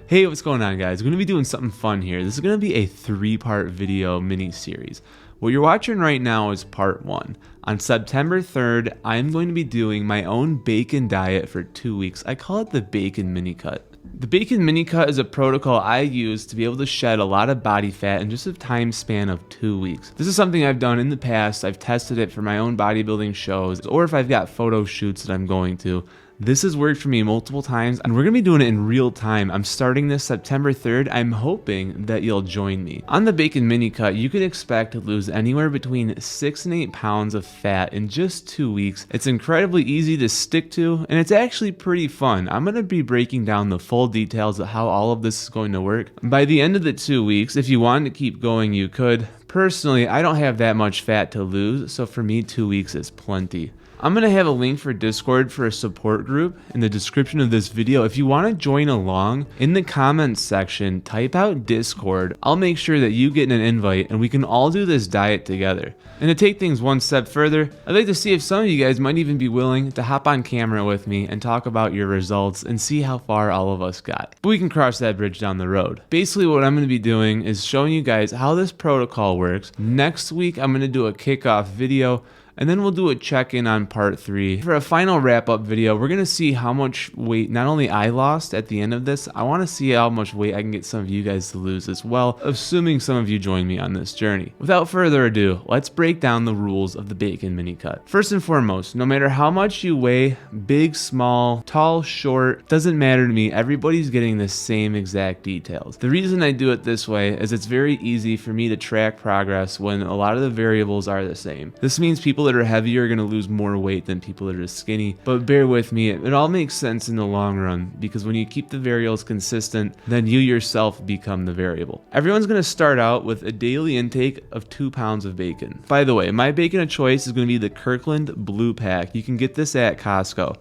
Hey, what's going on, guys? We're going to be doing something fun here. This is going to be a 3-part video mini-series. What you're watching right now is part 1. On September 3rd, I'm going to be doing my own bacon diet for 2 weeks. I call it the bacon mini cut. The bacon mini cut is a protocol I use to be able to shed a lot of body fat in just a time span of 2 weeks. This is something I've done in the past. I've tested it for my own bodybuilding shows, or if I've got photo shoots that I'm going to. This has worked for me multiple times, and we're going to be doing it in real time. I'm starting this September 3rd. I'm hoping that you'll join me. On the bacon mini cut, you can expect to lose anywhere between 6 and 8 pounds of fat in just 2 weeks. It's incredibly easy to stick to, and it's actually pretty fun. I'm going to be breaking down the full details of how all of this is going to work. By the end of the 2 weeks, if you wanted to keep going, you could. Personally, I don't have that much fat to lose, so for me, 2 weeks is plenty. I'm going to have a link for Discord for a support group in the description of this video. If you want to join along, in the comments section, type out Discord. I'll make sure that you get an invite and we can all do this diet together. And to take things one step further, I'd like to see if some of you guys might even be willing to hop on camera with me and talk about your results and see how far all of us got. But we can cross that bridge down the road. Basically, what I'm going to be doing is showing you guys how this protocol works. Next week, I'm going to do a kickoff video, and then we'll do a check-in on part 3. For a final wrap-up video, we're going to see how much weight not only I lost at the end of this, I want to see how much weight I can get some of you guys to lose as well, assuming some of you join me on this journey. Without further ado, let's break down the rules of the bacon mini cut. First and foremost, no matter how much you weigh, big, small, tall, short, doesn't matter to me, everybody's getting the same exact details. The reason I do it this way is it's very easy for me to track progress when a lot of the variables are the same. This means people that are heavier are going to lose more weight than people that are skinny, but bear with me, it all makes sense in the long run, because when you keep the variables consistent, then you yourself become the variable. Everyone's going to start out with a daily intake of 2 pounds of bacon. By the way, my bacon of choice is going to be the Kirkland Blue Pack. You can get this at Costco.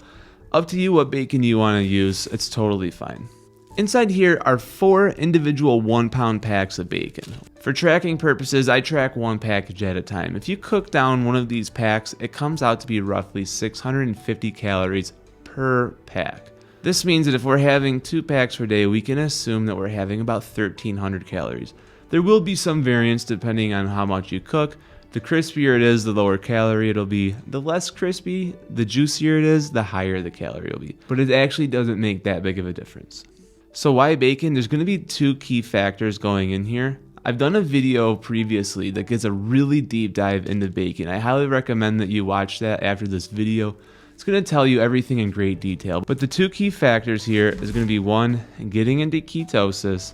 Up to you what bacon you want to use, it's totally fine. Inside here are 4 individual 1-pound packs of bacon. For tracking purposes, I track 1 package at a time. If you cook down one of these packs, it comes out to be roughly 650 calories per pack. This means that if we're having 2 packs per day, we can assume that we're having about 1,300 calories. There will be some variance depending on how much you cook. The crispier it is, the lower calorie it'll be. The less crispy, the juicier it is, the higher the calorie will be. But it actually doesn't make that big of a difference. So why bacon? There's going to be 2 key factors going in here. I've done a video previously that gets a really deep dive into bacon. I highly recommend that you watch that after this video. It's going to tell you everything in great detail. But the 2 key factors here is going to be 1, getting into ketosis,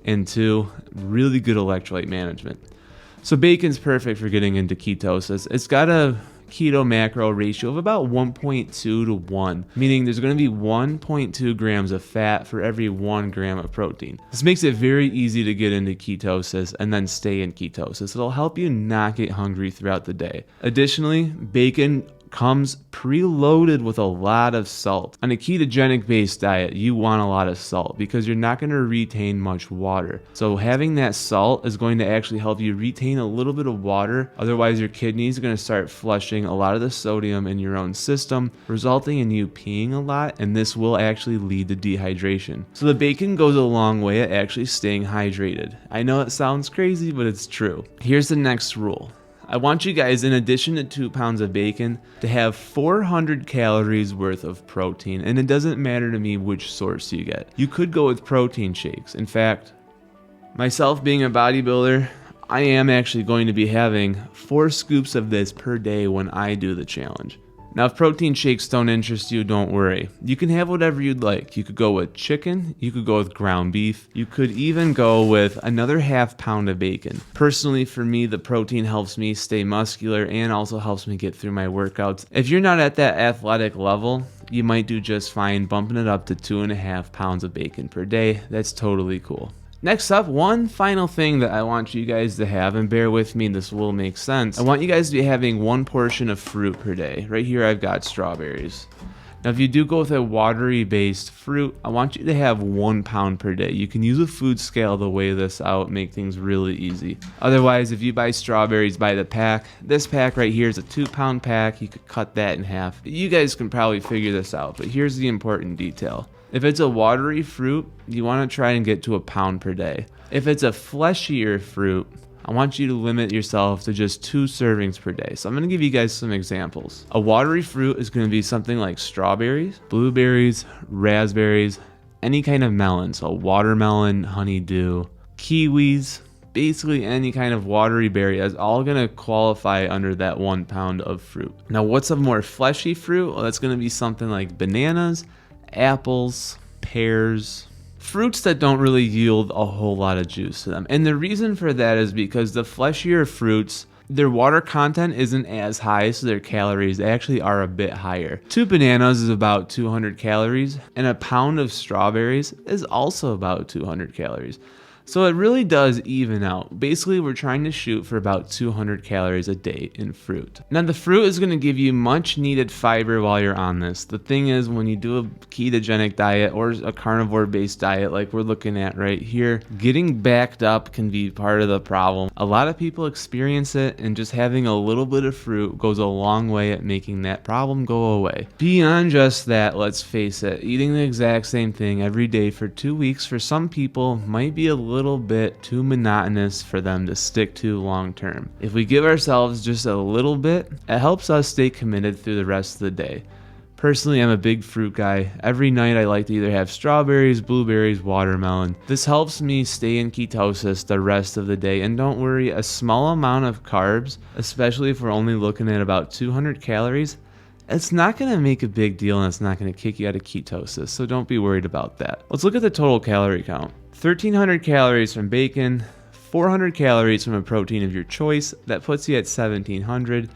and 2, really good electrolyte management. So bacon's perfect for getting into ketosis. It's got a keto macro ratio of about 1.2 to 1, meaning there's going to be 1.2 grams of fat for every 1 gram of protein. This makes it very easy to get into ketosis and then stay in ketosis. It'll help you not get hungry throughout the day. Additionally, bacon comes preloaded with a lot of salt. On a ketogenic based diet, you want a lot of salt because you're not going to retain much water. So having that salt is going to actually help you retain a little bit of water. Otherwise, your kidneys are going to start flushing a lot of the sodium in your own system, resulting in you peeing a lot, and this will actually lead to dehydration. So the bacon goes a long way at actually staying hydrated. I know it sounds crazy, but it's true. Here's the next rule. I want you guys, in addition to 2 pounds of bacon, to have 400 calories worth of protein, and it doesn't matter to me which source you get. You could go with protein shakes. In fact, myself being a bodybuilder, I am actually going to be having 4 scoops of this per day when I do the challenge. Now, if protein shakes don't interest you, don't worry. You can have whatever you'd like. You could go with chicken, you could go with ground beef, you could even go with another ½ pound of bacon. Personally, for me, the protein helps me stay muscular and also helps me get through my workouts. If you're not at that athletic level, you might do just fine bumping it up to 2.5 pounds of bacon per day. That's totally cool. Next up, one final thing that I want you guys to have, and bear with me, this will make sense. I want you guys to be having 1 portion of fruit per day. Right here I've got strawberries. Now if you do go with a watery based fruit, I want you to have 1 pound per day. You can use a food scale to weigh this out, make things really easy. Otherwise, if you buy strawberries by the pack, this pack right here is a 2-pound pack. You could cut that in half. You guys can probably figure this out, but here's the important detail. If it's a watery fruit, you want to try and get to a pound per day. If it's a fleshier fruit, I want you to limit yourself to just 2 servings per day. So I'm going to give you guys some examples. A watery fruit is going to be something like strawberries, blueberries, raspberries, any kind of melon. So watermelon, honeydew, kiwis, basically any kind of watery berry is all going to qualify under that 1 pound of fruit. Now, what's a more fleshy fruit? Well, that's going to be something like bananas, apples, pears, fruits that don't really yield a whole lot of juice to them. And the reason for that is because the fleshier fruits, their water content isn't as high, so their calories actually are a bit higher. 2 bananas is about 200 calories, and a pound of strawberries is also about 200 calories. So it really does even out. Basically, we're trying to shoot for about 200 calories a day in fruit. Now, the fruit is going to give you much needed fiber while you're on this. The thing is, when you do a ketogenic diet or a carnivore-based diet like we're looking at right here, getting backed up can be part of the problem. A lot of people experience it, and just having a little bit of fruit goes a long way at making that problem go away. Beyond just that, let's face it, eating the exact same thing every day for 2 weeks for some people might be a little bit too monotonous for them to stick to long term. If we give ourselves just a little bit, it helps us stay committed through the rest of the day. Personally, I'm a big fruit guy. Every night I like to either have strawberries, blueberries, watermelon. This helps me stay in ketosis the rest of the day, and don't worry, a small amount of carbs, especially if we're only looking at about 200 calories, it's not going to make a big deal, and it's not going to kick you out of ketosis, so don't be worried about that. Let's look at the total calorie count. 1,300 calories from bacon, 400 calories from a protein of your choice. That puts you at 1,700.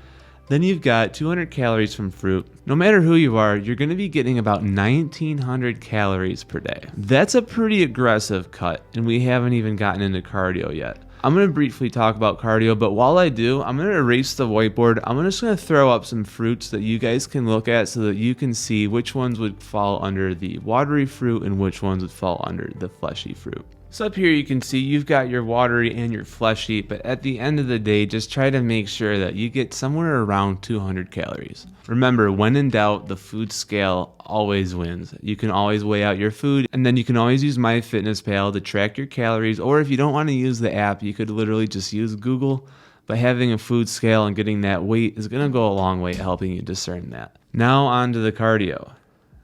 Then you've got 200 calories from fruit. No matter who you are, you're going to be getting about 1,900 calories per day. That's a pretty aggressive cut, and we haven't even gotten into cardio yet. I'm going to briefly talk about cardio, but while I do, I'm going to erase the whiteboard. I'm just going to throw up some fruits that you guys can look at so that you can see which ones would fall under the watery fruit and which ones would fall under the fleshy fruit. So up here you can see you've got your watery and your fleshy, but at the end of the day, just try to make sure that you get somewhere around 200 calories. Remember, when in doubt, the food scale always wins. You can always weigh out your food, and then you can always use MyFitnessPal to track your calories, or if you don't want to use the app, you could literally just use Google. But having a food scale and getting that weight is going to go a long way helping you discern that. Now on to the cardio.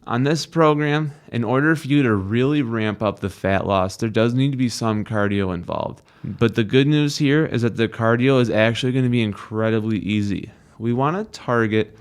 On this program, in order for you to really ramp up the fat loss, there does need to be some cardio involved. But the good news here is that the cardio is actually going to be incredibly easy. We want to target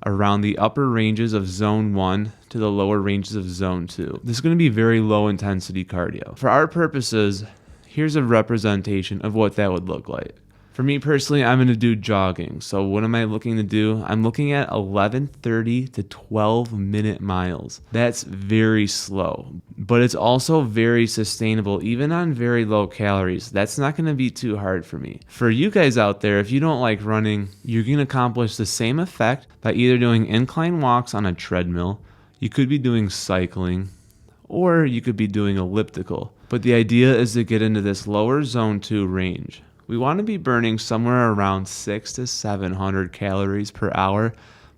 around the upper ranges of zone 1 to the lower ranges of zone 2. This is going to be very low intensity cardio. For our purposes, here's a representation of what that would look like. For me personally, I'm going to do jogging. So what am I looking to do? I'm looking at 11:30 to 12-minute miles. That's very slow, but it's also very sustainable, even on very low calories. That's not going to be too hard for me. For you guys out there, if you don't like running, you're going to accomplish the same effect by either doing incline walks on a treadmill, you could be doing cycling, or you could be doing elliptical. But the idea is to get into this lower zone 2 range. We want to be burning somewhere around 600 to 700 calories per hour,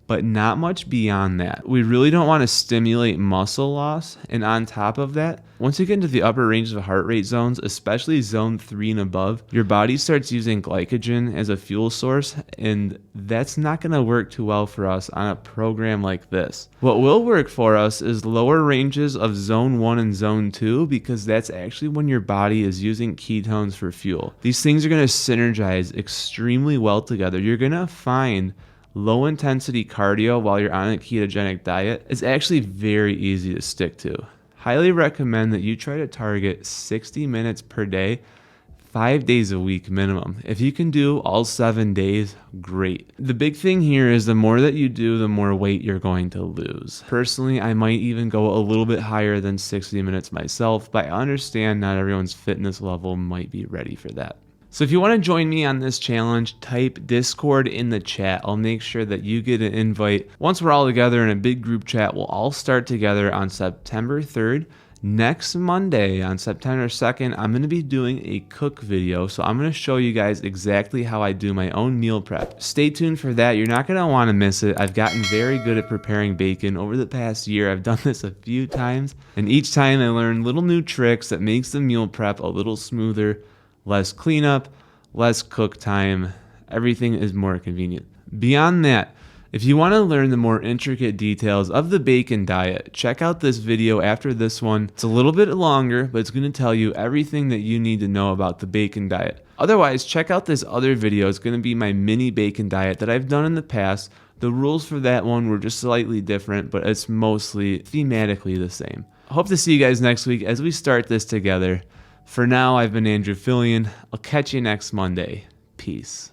but not much beyond that. We really don't want to stimulate muscle loss, and on top of that, once you get into the upper ranges of heart rate zones, especially zone 3 and above, your body starts using glycogen as a fuel source, and that's not going to work too well for us on a program like this. What will work for us is lower ranges of zone 1 and zone 2, because that's actually when your body is using ketones for fuel. These things are going to synergize extremely well together. You're going to find low intensity cardio while you're on a ketogenic diet is actually very easy to stick to. Highly recommend that you try to target 60 minutes per day, 5 days a week minimum. If you can do all 7 days, great. The big thing here is the more that you do, the more weight you're going to lose. Personally, I might even go a little bit higher than 60 minutes myself, but I understand not everyone's fitness level might be ready for that. So if you want to join me on this challenge, type Discord in the chat. I'll make sure that you get an invite. Once we're all together in a big group chat, we'll all start together on September 3rd. Next Monday on September 2nd, I'm going to be doing a cook video, so I'm going to show you guys exactly how I do my own meal prep. Stay tuned for that. You're not going to want to miss it. I've gotten very good at preparing bacon over the past year. I've done this a few times, and each time I learn little new tricks that makes the meal prep a little smoother, less cleanup, less cook time. Everything is more convenient. Beyond that, if you want to learn the more intricate details of the bacon diet, check out this video after this one. It's a little bit longer, but it's going to tell you everything that you need to know about the bacon diet. Otherwise, check out this other video. It's going to be my mini bacon diet that I've done in the past. The rules for that one were just slightly different, but it's mostly thematically the same. I hope to see you guys next week as we start this together. For now, I've been Andrew Fillion. I'll catch you next Monday. Peace.